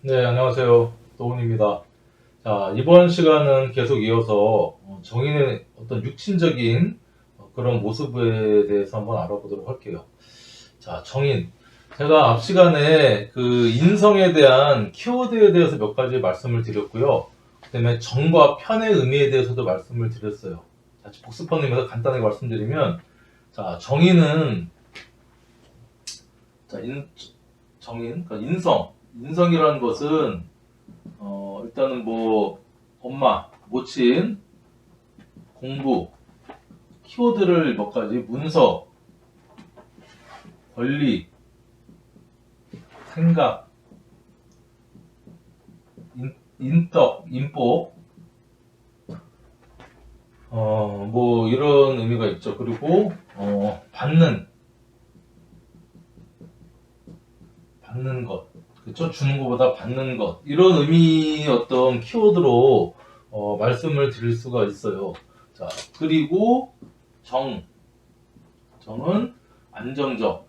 네, 안녕하세요. 도훈입니다. 자, 이번 시간은 계속 이어서 정인의 어떤 육신적인 그런 모습에 대해서 한번 알아보도록 할게요. 자, 정인. 제가 앞 시간에 그 인성에 대한 키워드에 대해서 몇 가지 말씀을 드렸고요. 그 다음에 정과 편의 의미에 대해서도 말씀을 드렸어요. 자, 복습하는 의미에서 간단하게 말씀드리면, 자, 정인은, 자, 정인, 그러니까 인성이라는 것은 일단은 뭐 엄마, 모친, 공부, 키워드를 몇 가지 문서, 권리, 생각, 인덕, 인복, 뭐 이런 의미가 있죠. 그리고 받는 것, 그쵸? 주는 것보다 받는 것 이런 의미 어떤 키워드로 말씀을 드릴 수가 있어요. 자, 그리고 정은 안정적,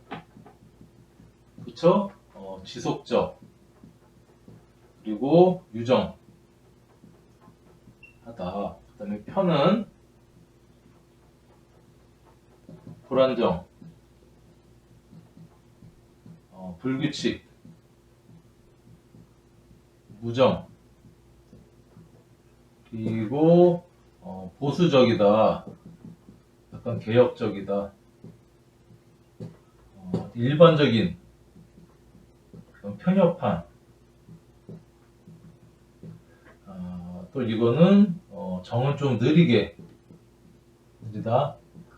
그쵸? 지속적, 그리고 유정하다. 그 다음에 편은 불안정, 불규칙, 무정, 그리고 보수적이다, 약간 개혁적이다, 일반적인, 편협한, 또 이거는 정은 좀 느리다,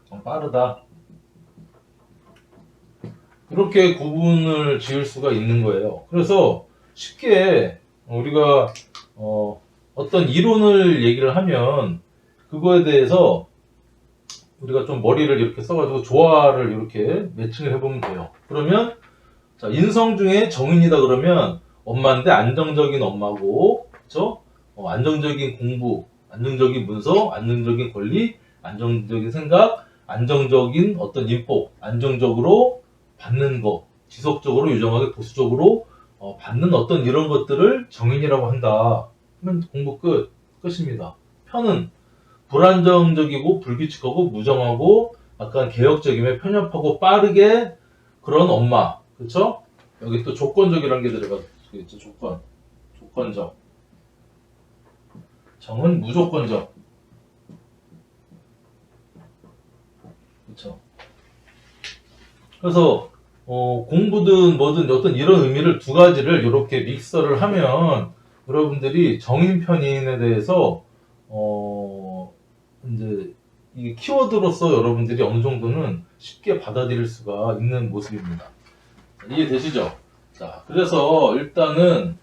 좀 빠르다. 이렇게 구분을 지을 수가 있는 거예요. 그래서 쉽게 우리가 어떤 이론을 얘기를 하면 그거에 대해서 우리가 좀 머리를 이렇게 써가지고 조화를 이렇게 매칭을 해보면 돼요. 그러면 자, 인성 중에 정인이다 그러면 엄마인데 안정적인 엄마고, 그렇죠? 안정적인 공부, 안정적인 문서, 안정적인 권리, 안정적인 생각, 안정적인 어떤 인복, 안정적으로 받는 거, 지속적으로 유정하게 보수적으로 받는 어떤 이런 것들을 정인이라고 한다. 그러면 공부 끝입니다. 편은 불안정적이고 불규칙하고 무정하고 약간 개혁적이며 편협하고 빠르게 그런 엄마, 그쵸? 여기 또 조건적이라는 게 들어가 있죠. 조건적. 정은 무조건적, 그쵸? 그래서 공부든 뭐든 어떤 이런 의미를 두 가지를 이렇게 믹서를 하면 여러분들이 정인 편인에 대해서 이제 이 키워드로서 여러분들이 어느 정도는 쉽게 받아들일 수가 있는 모습입니다. 이해되시죠? 자, 그래서 일단은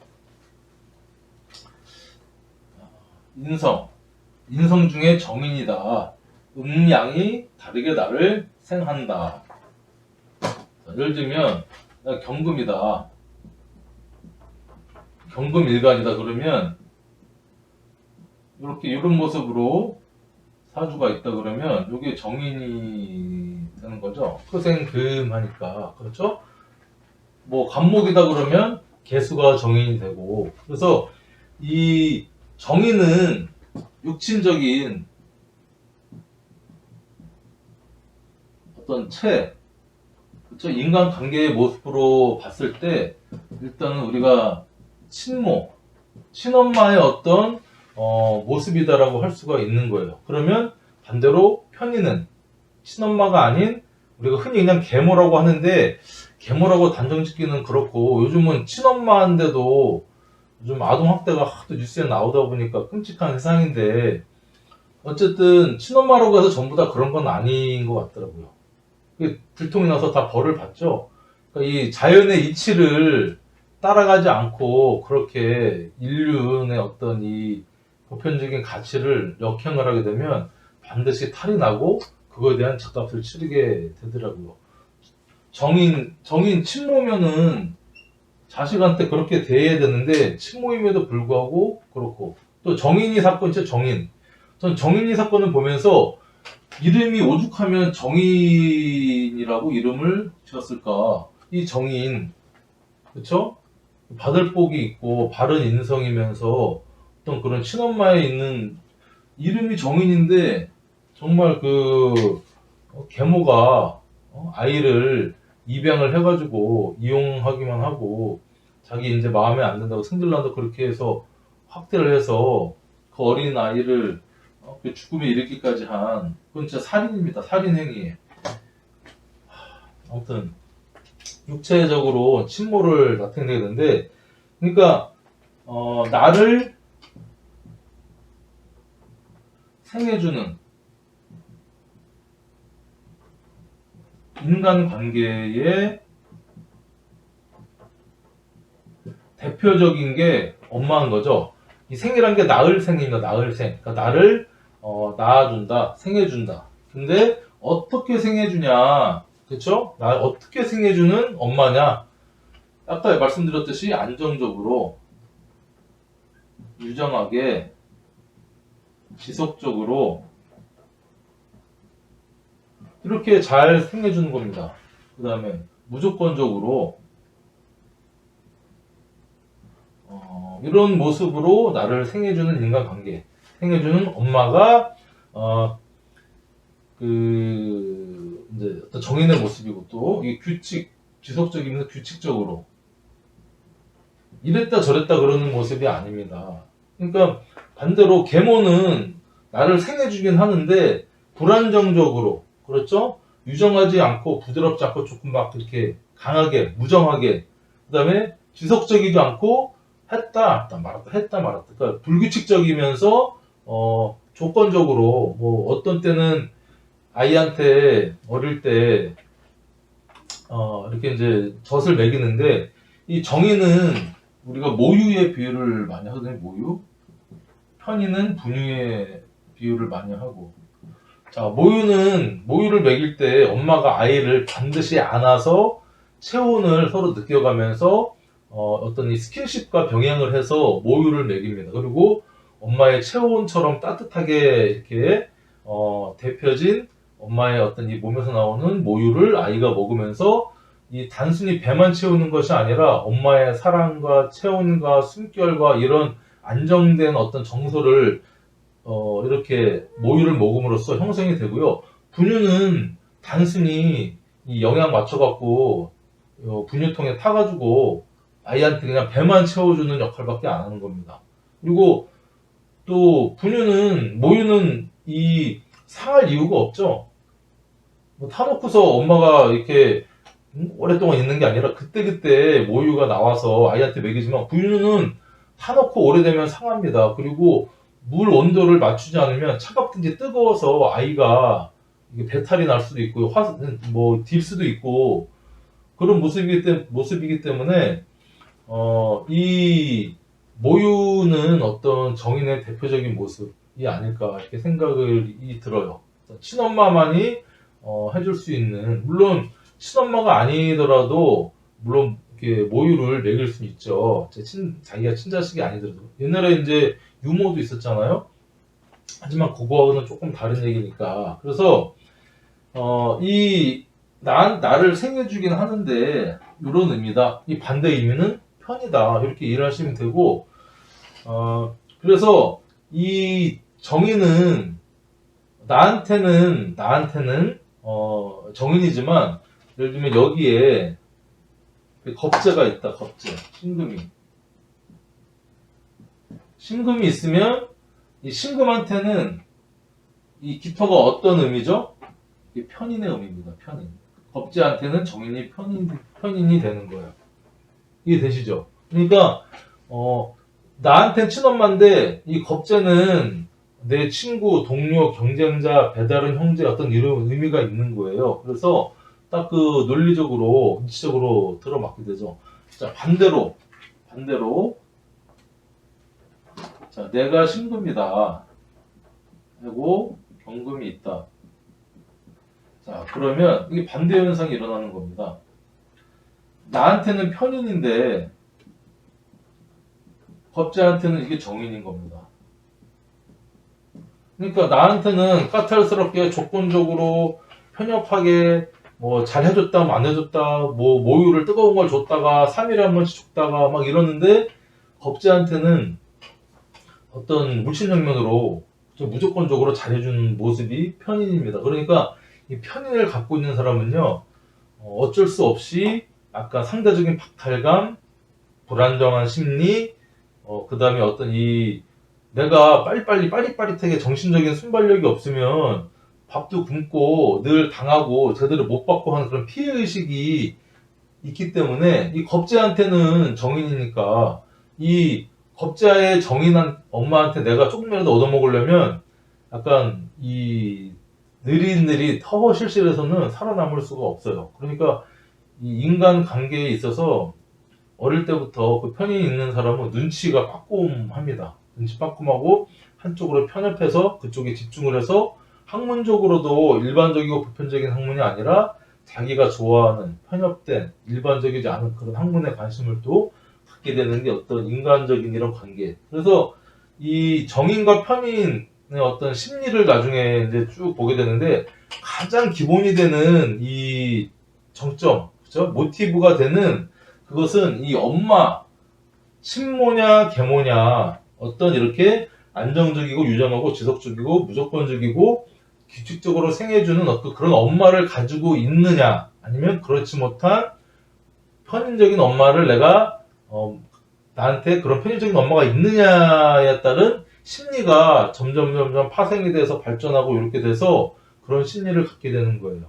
인성 중에 정인이다. 음양이 다르게 나를 생한다. 자, 예를 들면 나 경금이다. 경금 일간이다 그러면 이렇게 이런 모습으로 사주가 있다 그러면 이게 정인이 되는 거죠. 토생금 하니까 그렇죠? 뭐 간목이다 그러면 개수가 정인이 되고 그래서 이 정인은 육친적인 어떤 그렇죠? 인간관계의 모습으로 봤을 때 일단은 우리가 친엄마의 어떤 모습이다라고 할 수가 있는 거예요. 그러면 반대로 편인은 친엄마가 아닌 우리가 흔히 그냥 계모라고 하는데 계모라고 단정짓기는 그렇고 요즘은 친엄마인데도 요즘 아동학대가 하도 뉴스에 나오다 보니까 끔찍한 세상인데 어쨌든 친엄마라고 해서 전부 다 그런 건 아닌 것 같더라고요. 불통이 나서 다 벌을 받죠. 그러니까 이 자연의 이치를 따라가지 않고 그렇게 인륜의 어떤 이 보편적인 가치를 역행을 하게 되면 반드시 탈이 나고 그거에 대한 죗값을 치르게 되더라고요. 친모면은 자식한테 그렇게 대해야 되는데 친모임에도 불구하고 그렇고 또 정인이 사건이죠. 전 정인이 사건을 보면서 이름이 오죽하면 정인이라고 이름을 지었을까? 이 정인, 그쵸? 받을 복이 있고 바른 인성이면서 어떤 그런 친엄마에 있는 이름이 정인인데 정말 그 계모가 아이를 입양을 해가지고 이용하기만 하고 자기 이제 마음에 안 든다고 승질난다고 그렇게 해서 학대를 해서 그 어린 아이를 그 죽음에 이르기까지 한 그건 진짜 살인입니다. 살인행위. 아무튼 육체적으로 침몰을 나타내게 되는데 그러니까 나를 생해주는 인간관계의 대표적인 게 엄마인 거죠. 이 생이란 게 낳을 생입니다. 낳을 생. 그러니까 나를 낳아준다, 생해준다. 근데 어떻게 생해주냐, 그렇죠? 나 어떻게 생해주는 엄마냐? 아까 말씀드렸듯이 안정적으로, 유정하게, 지속적으로 이렇게 잘 생해주는 겁니다. 그 다음에 무조건적으로 이런 모습으로 나를 생해주는 인간관계, 생해주는 엄마가 이제 어떤 정인의 모습이고 또 이 규칙, 지속적이면서 규칙적으로 이랬다 저랬다 그러는 모습이 아닙니다. 그러니까 반대로 계모는 나를 생해주긴 하는데 불안정적으로, 그렇죠? 유정하지 않고 부드럽지 않고 조금 막 이렇게 강하게 무정하게, 그 다음에 지속적이지 않고 했다 말았다 했다 말았다, 그러니까 불규칙적이면서 조건적으로 뭐 어떤 때는 아이한테 어릴 때 이렇게 이제 젖을 먹이는데 이 정의는 우리가 모유의 비유를 많이 하거든요. 모유. 편의는 분유의 비유를 많이 하고. 자, 모유를 먹일 때 엄마가 아이를 반드시 안아서 체온을 서로 느껴가면서 어떤 이 스킨십과 병행을 해서 모유를 먹입니다. 그리고 엄마의 체온처럼 따뜻하게 이렇게 데펴진 엄마의 어떤 이 몸에서 나오는 모유를 아이가 먹으면서 이 단순히 배만 채우는 것이 아니라 엄마의 사랑과 체온과 숨결과 이런 안정된 어떤 정서를 이렇게 모유를 먹음으로써 형성이 되고요. 분유는 단순히 이 영양 맞춰갖고 분유통에 타가지고 아이한테 그냥 배만 채워주는 역할밖에 안 하는 겁니다. 그리고 또 모유는 이 상할 이유가 없죠. 뭐 타놓고서 엄마가 이렇게 오랫동안 있는 게 아니라 그때그때 모유가 나와서 아이한테 먹이지만 분유는 타놓고 오래되면 상합니다. 그리고 물 온도를 맞추지 않으면 차갑든지 뜨거워서 아이가 이게 배탈이 날 수도 있고 딜 수도 있고 그런 모습이기 때문에 이 모유는 어떤 정인의 대표적인 모습이 아닐까 이렇게 생각이 들어요. 친엄마만이 해줄 수 있는, 물론 친엄마가 아니더라도 물론 이렇게 모유를 먹일 수 있죠. 자기가 친자식이 아니더라도. 옛날에 이제 유모도 있었잖아요. 하지만 그거하고는 조금 다른 얘기니까. 그래서 나를 생해주긴 하는데 이런 의미다. 이 반대 의미는 편이다. 이렇게 이해를 하시면 되고, 그래서 이 정의는 나한테는 정인이지만 예를 들면 여기에 겁재가 있다. 겁재, 신금이 있으면 이 신금한테는 이 깃터가 어떤 의미죠? 이게 편인의 의미입니다. 편인. 겁재한테는 정인이 편인이 되는 거예요. 이해 되시죠? 그러니까 나한텐 친엄마인데 이 겁재는 내 친구, 동료, 경쟁자, 배다른 형제 어떤 이런 의미가 있는 거예요. 그래서 딱 그 논리적으로, 이치적으로 들어맞게 되죠. 자, 반대로. 자, 내가 신금이다. 하고 경금이 있다. 자, 그러면 이게 반대 현상이 일어나는 겁니다. 나한테는 편인인데 겁재한테는 이게 정인인 겁니다. 그러니까 나한테는 까탈스럽게 조건적으로 편협하게 뭐 잘 해줬다, 뭐 안 해줬다, 뭐 모유를 뜨거운 걸 줬다가 3일에 한 번씩 줬다가 막 이러는데 겁재한테는 어떤 물질력면으로 좀 무조건적으로 잘해주는 모습이 편인입니다. 그러니까 이 편인을 갖고 있는 사람은요, 어쩔 수 없이 약간 상대적인 박탈감, 불안정한 심리, 그 다음에 어떤 내가 빨리빨리 빠릿빠릿하게 정신적인 순발력이 없으면 밥도 굶고 늘 당하고 제대로 못 받고 하는 그런 피해의식이 있기 때문에 이 겁재한테는 정인이니까 이 겁재의 정인한 엄마한테 내가 조금이라도 얻어먹으려면 약간 이 느릿느릿 허허실실해서는 살아남을 수가 없어요. 그러니까 이 인간 관계에 있어서 어릴 때부터 그 편이 있는 사람은 눈치가 빠꼼합니다. 눈치 빠꼼하고 한쪽으로 편협해서 그쪽에 집중을 해서 학문적으로도 일반적이고 보편적인 학문이 아니라 자기가 좋아하는 편협된 일반적이지 않은 그런 학문에 관심을 또 갖게 되는 게 어떤 인간적인 이런 관계. 그래서 이 정인과 편인의 어떤 심리를 나중에 이제 쭉 보게 되는데 가장 기본이 되는 이 정점, 그죠? 모티브가 되는 그것은 이 엄마, 친모냐, 계모냐, 어떤 이렇게 안정적이고 유정하고 지속적이고 무조건적이고 규칙적으로 생해주는 어떤 그런 엄마를 가지고 있느냐, 아니면 그렇지 못한 편인적인 엄마를 내가, 나한테 그런 편인적인 엄마가 있느냐에 따른 심리가 점점 파생이 돼서 발전하고 이렇게 돼서 그런 심리를 갖게 되는 거예요.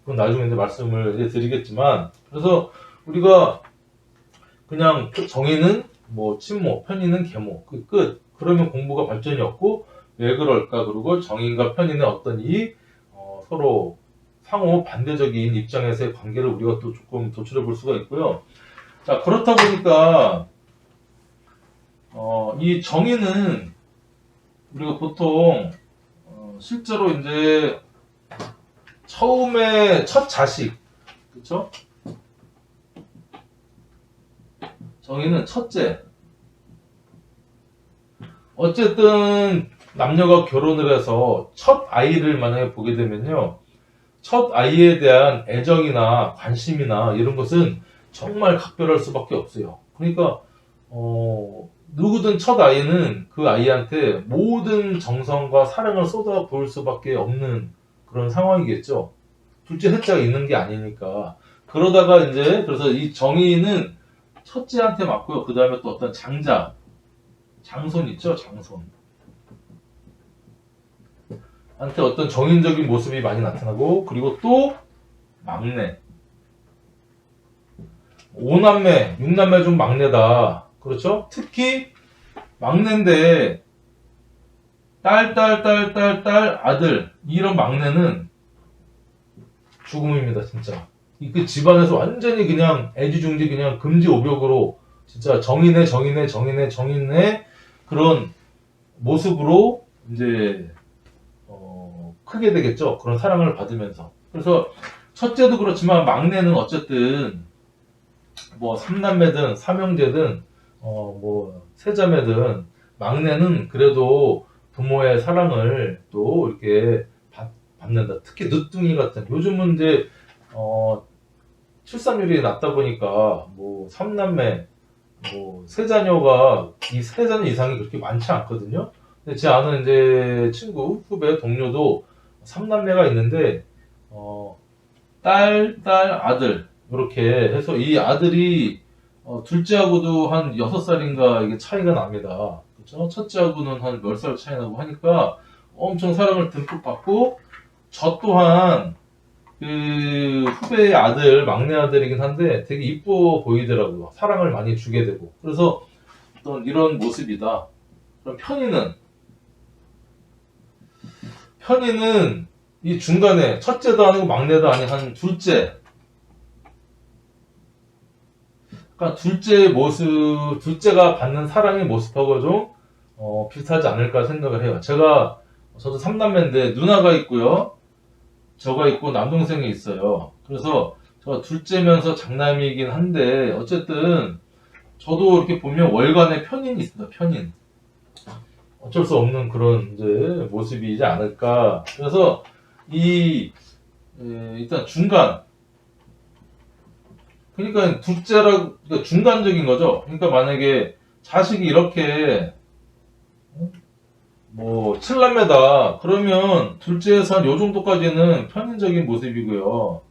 그건 나중에 이제 말씀을 이제 드리겠지만, 그래서 우리가 그냥 정의는 뭐 친모, 편의는 계모, 그 끝. 그러면 공부가 발전이 없고 왜 그럴까? 그리고 정의인과 편의는 어떤 서로 상호 반대적인 입장에서의 관계를 우리가 또 조금 도출해 볼 수가 있고요. 자, 그렇다 보니까 이 정의는 우리가 보통 실제로 이제 처음에 첫 자식, 그렇죠? 정의는 첫째. 어쨌든 남녀가 결혼을 해서 첫 아이를 만약에 보게 되면요, 첫 아이에 대한 애정이나 관심이나 이런 것은 정말 각별할 수밖에 없어요. 그러니까 누구든 첫 아이는 그 아이한테 모든 정성과 사랑을 쏟아 부을 수밖에 없는 그런 상황이겠죠. 둘째, 셋째가 있는 게 아니니까. 그러다가 이제 그래서 이 정의는 첫째한테 맞고요. 그 다음에 또 어떤 장손 있죠, 장손. 한테 어떤 정인적인 모습이 많이 나타나고, 그리고 또 막내. 5남매, 6남매 중 막내다. 그렇죠? 특히 막내인데 딸, 아들, 이런 막내는 죽음입니다, 진짜. 그 집안에서 완전히 그냥 애지중지 그냥 금지오벽으로 진짜 정인의 그런 모습으로 이제 크게 되겠죠. 그런 사랑을 받으면서. 그래서 첫째도 그렇지만 막내는 어쨌든 뭐 삼남매든 삼형제든 뭐 세자매든 막내는 그래도 부모의 사랑을 또 이렇게 받는다. 특히 늦둥이 같은 요즘은 이제 출산율이 낮다 보니까 뭐 삼남매 뭐 세자녀가 이 세자녀 이상이 그렇게 많지 않거든요. 근데 제 아는 이제 친구 후배 동료도 삼남매가 있는데 아들 이렇게 해서 이 아들이 둘째하고도 한 6살인가 이게 차이가 납니다. 그렇죠? 첫째하고는 한 몇 살 차이 나고 하니까 엄청 사랑을 듬뿍 받고 저 또한 그 후배의 아들, 막내 아들이긴 한데 되게 이뻐 보이더라고요. 사랑을 많이 주게 되고. 그래서 어떤 이런 모습이다. 그럼 편의는 이 중간에 첫째도 아니고 막내도 아닌 한 둘째. 그러니까 둘째의 모습, 둘째가 받는 사랑의 모습하고 좀 비슷하지 않을까 생각을 해요. 저도 삼남매인데 누나가 있고요. 저가 있고 남동생이 있어요. 그래서 저 둘째면서 장남이긴 한데 어쨌든 저도 이렇게 보면 월간의 편인이 있습니다. 편인. 어쩔 수 없는 그런 이제 모습이지 않을까. 그래서 이 일단 중간. 그러니까 그러니까 중간적인 거죠. 그러니까 만약에 자식이 이렇게 뭐 칠남매다 그러면 둘째에서 한 요 정도까지는 편인적인 모습이고요.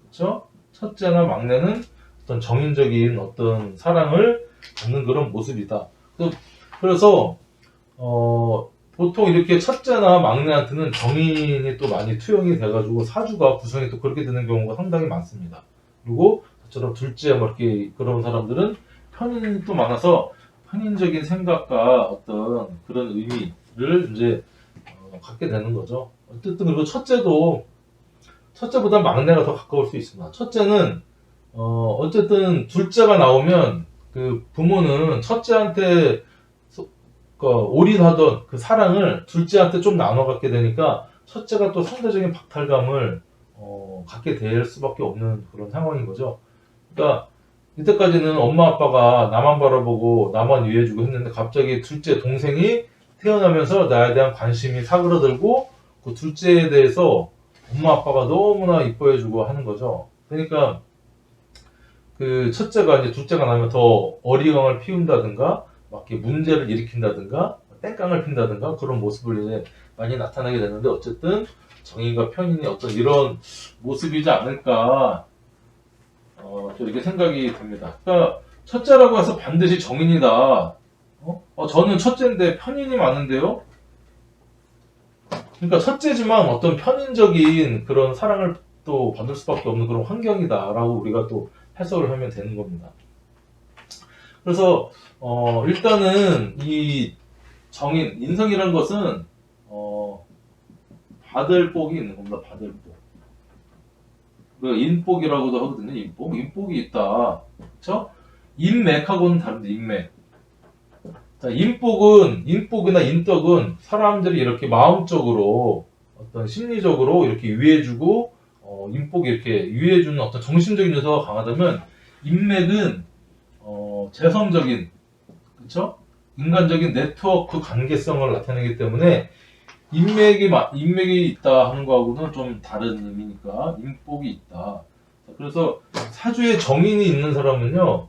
그렇죠? 첫째나 막내는 어떤 정인적인 어떤 사랑을 받는 그런 모습이다. 그래서 보통 이렇게 첫째나 막내한테는 정인이 또 많이 투영이 돼가지고 사주가 구성이 또 그렇게 되는 경우가 상당히 많습니다. 그리고 저처럼 둘째 뭐 이렇게 그런 사람들은 편인이 또 많아서 편인적인 생각과 어떤 그런 의미를 이제 갖게 되는 거죠. 어쨌든 그리고 첫째보다 막내가 더 가까울 수 있습니다. 첫째는 어쨌든 둘째가 나오면 그 부모는 첫째한테 올인하던 그 사랑을 둘째한테 좀 나눠 갖게 되니까 첫째가 또 상대적인 박탈감을 갖게 될 수밖에 없는 그런 상황인 거죠. 그러니까 이때까지는 엄마 아빠가 나만 바라보고 나만 위해주고 했는데 갑자기 둘째 동생이 태어나면서 나에 대한 관심이 사그러들고 그 둘째에 대해서 엄마 아빠가 너무나 이뻐해주고 하는 거죠. 그러니까 그 첫째가 이제 둘째가 나면 더 어리광을 피운다든가 막 이렇게 문제를 일으킨다든가 땡깡을 핀다든가 그런 모습을 이제 많이 나타나게 되는데 어쨌든 정인과 편인이 어떤 이런 모습이지 않을까 또 이렇게 생각이 듭니다. 그러니까 첫째라고 해서 반드시 정인이다. 저는 첫째인데 편인이 많은데요. 그러니까 첫째지만 어떤 편인적인 그런 사랑을 또 받을 수밖에 없는 그런 환경이다라고 우리가 또 해석을 하면 되는 겁니다. 그래서 일단은 이 정인, 인성이라는 것은 받을 복이 있는 겁니다. 받을 복. 우리가 인복이라고도 하거든요. 인복이 있다. 그렇죠? 인맥하고는 다른데 인맥. 자, 인복이나 인덕은 사람들이 이렇게 마음적으로 어떤 심리적으로 이렇게 위해주고 인복이 이렇게 위해주는 어떤 정신적인 요소가 강하다면 인맥은 재성적인 그렇죠? 인간적인 네트워크 관계성을 나타내기 때문에 인맥이 있다 하는 거하고는 좀 다른 의미니까 인복이 있다. 그래서 사주에 정인이 있는 사람은요,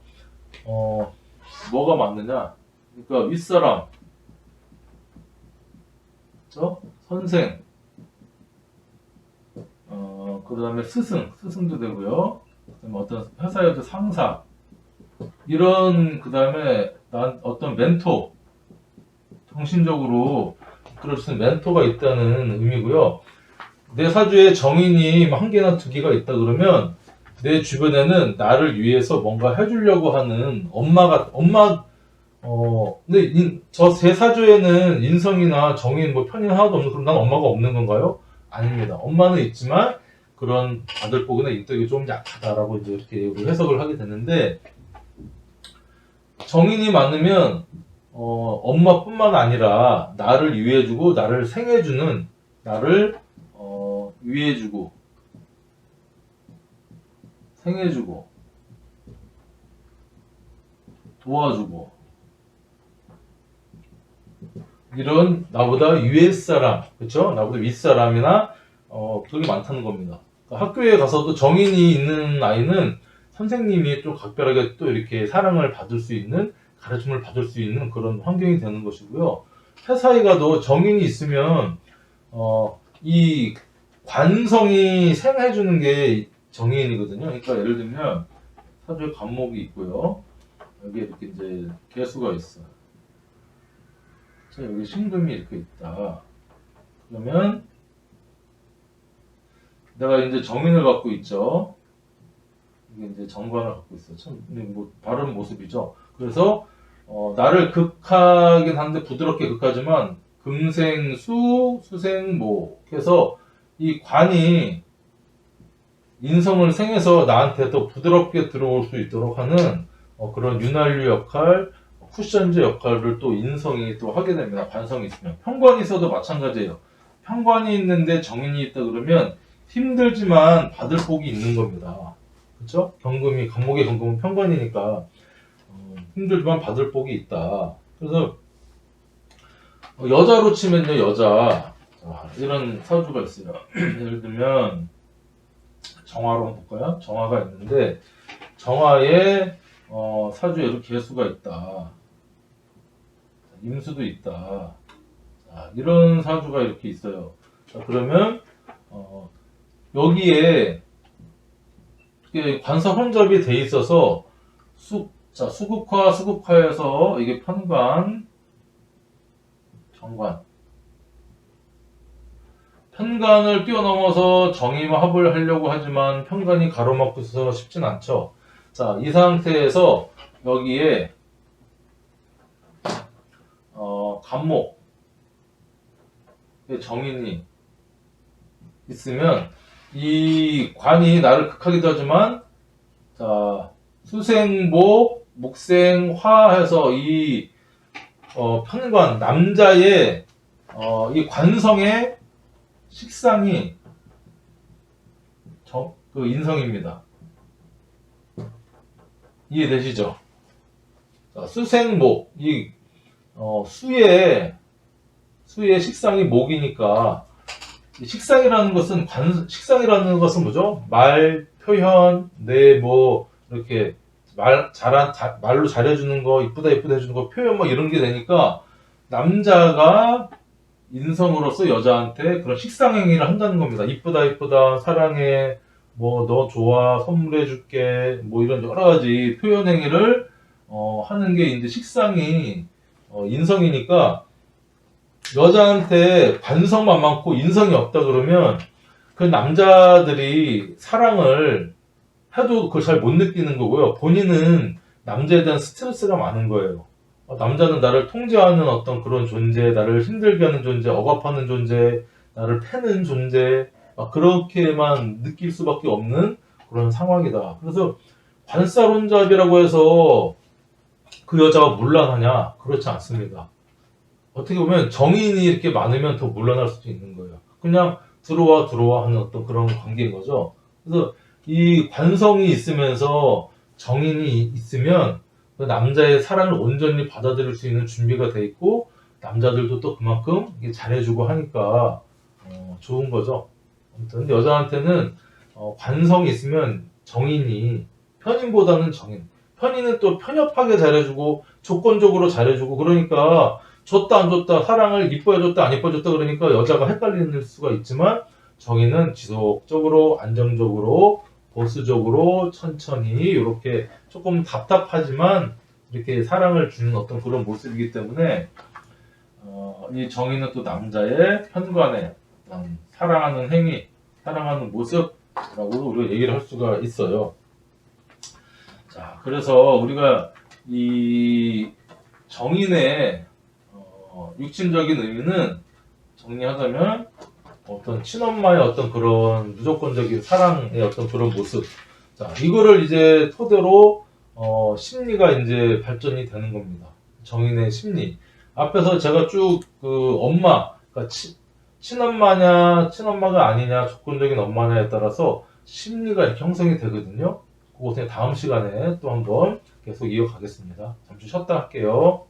뭐가 맞느냐? 그러니까 윗사람, 그렇죠? 선생, 그 다음에 스승도 되고요. 그다음에 어떤 회사에도 상사, 이런 그 다음에 어떤 멘토, 정신적으로 그럴 수 있는 멘토가 있다는 의미고요. 내 사주에 정인이 한 개나 두 개가 있다 그러면 내 주변에는 나를 위해서 뭔가 해주려고 하는 근데 제 사주에는 인성이나 정인 뭐 편인 하나도 없는 그럼 난 엄마가 없는 건가요? 아닙니다. 엄마는 있지만 그런 받을 복이나 인덕이 좀 약하다라고 이제 이렇게 해석을 하게 되는데 정인이 많으면 엄마뿐만 아니라 나를 위해주고 나를 생해주는 나를 위해주고 생해주고 도와주고 이런 나보다 위에 사람 그렇죠? 나보다 윗사람이나 그게 많다는 겁니다. 그러니까 학교에 가서도 정인이 있는 아이는 선생님이 좀 각별하게 또 이렇게 사랑을 받을 수 있는 가르침을 받을 수 있는 그런 환경이 되는 것이고요. 회사에 가도 정인이 있으면 이 관성이 생해주는 게 정인이거든요. 그러니까 예를 들면 사주에 관목이 있고요. 여기 이렇게 이제 개수가 있어. 자, 여기 신금이 이렇게 있다. 그러면 내가 이제 정인을 갖고 있죠. 이게 이제 정관을 갖고 있어. 참, 뭐 다른 모습이죠. 그래서 나를 극하긴 한데 부드럽게 극하지만 금생수, 수생모. 그래서 이 관이 인성을 생해서 나한테 더 부드럽게 들어올 수 있도록 하는 그런 윤활유 역할, 쿠션제 역할을 또 인성이 또 하게 됩니다. 관성이 있으면. 편관이 있어도 마찬가지예요. 편관이 있는데 정인이 있다 그러면 힘들지만 받을 복이 있는 겁니다. 그렇죠? 간목의 경금은 편관이니까 힘들지만 받을 복이 있다. 그래서 여자로 치면요, 여자. 자, 이런 사주가 있어요. 예를 들면 정화로 한번 볼까요? 정화가 있는데 정화에 사주에도 개수가 있다. 임수도 있다. 자, 이런 사주가 이렇게 있어요. 자, 그러면 여기에 이게 관사 혼잡이 돼 있어서 수국화에서 이게 편관, 정관. 편관을 뛰어넘어서 정의와 합을 하려고 하지만 편관이 가로막고 있어서 쉽진 않죠. 자, 이 상태에서 여기에 간목, 정인이 있으면 이 관이 나를 극하기도 하지만 자, 수생목, 목생화 해서 이 편관, 남자의 이 관성의 식상이 그 인성입니다. 이해되시죠? 자, 수생목, 이 수의 식상이 목이니까 이 식상이라는 것은 뭐죠? 말, 표현, 이렇게 말로 잘해주는 거, 이쁘다 해주는 거, 표현 이런 게 되니까 남자가 인성으로서 여자한테 그런 식상행위를 한다는 겁니다. 이쁘다, 사랑해, 너 좋아, 선물해줄게, 이런 여러 가지 표현행위를 하는 게 이제 식상이 인성이니까 여자한테 관성만 많고 인성이 없다 그러면 그 남자들이 사랑을 해도 그걸 잘 못 느끼는 거고요. 본인은 남자에 대한 스트레스가 많은 거예요. 남자는 나를 통제하는 어떤 그런 존재, 나를 힘들게 하는 존재, 억압하는 존재, 나를 패는 존재, 그렇게만 느낄 수밖에 없는 그런 상황이다. 그래서 관살혼잡이라고 해서 그 여자가 문란하냐? 그렇지 않습니다. 어떻게 보면 정인이 이렇게 많으면 더 문란할 수도 있는 거예요. 그냥 들어와 하는 어떤 그런 관계인 거죠. 그래서 이 관성이 있으면서 정인이 있으면 그 남자의 사랑을 온전히 받아들일 수 있는 준비가 돼 있고 남자들도 또 그만큼 잘해주고 하니까 좋은 거죠. 아무튼 여자한테는 관성이 있으면 정인이 편인보다는 정인. 편인은 또 편협하게 잘해주고 조건적으로 잘해주고 그러니까 줬다 안 줬다 사랑을 이뻐해줬다 안 이뻐해줬다 그러니까 여자가 헷갈릴 수가 있지만 정인은 지속적으로 안정적으로 보수적으로 천천히 이렇게 조금 답답하지만 이렇게 사랑을 주는 어떤 그런 모습이기 때문에 이 정의는 또 남자의 편관에 사랑하는 행위, 사랑하는 모습이라고 우리가 얘기를 할 수가 있어요. 자, 그래서 우리가 이 정인의 육신적인 의미는 정리하자면 어떤 친엄마의 어떤 그런 무조건적인 사랑의 어떤 그런 모습. 자, 이거를 이제 토대로 심리가 이제 발전이 되는 겁니다. 정인의 심리. 앞에서 제가 쭉 그 엄마, 그러니까 친엄마냐, 친엄마가 아니냐, 조건적인 엄마냐에 따라서 심리가 이렇게 형성이 되거든요. 그거 다음 시간에 또 한번 계속 이어가겠습니다. 잠시 쉬었다 할게요.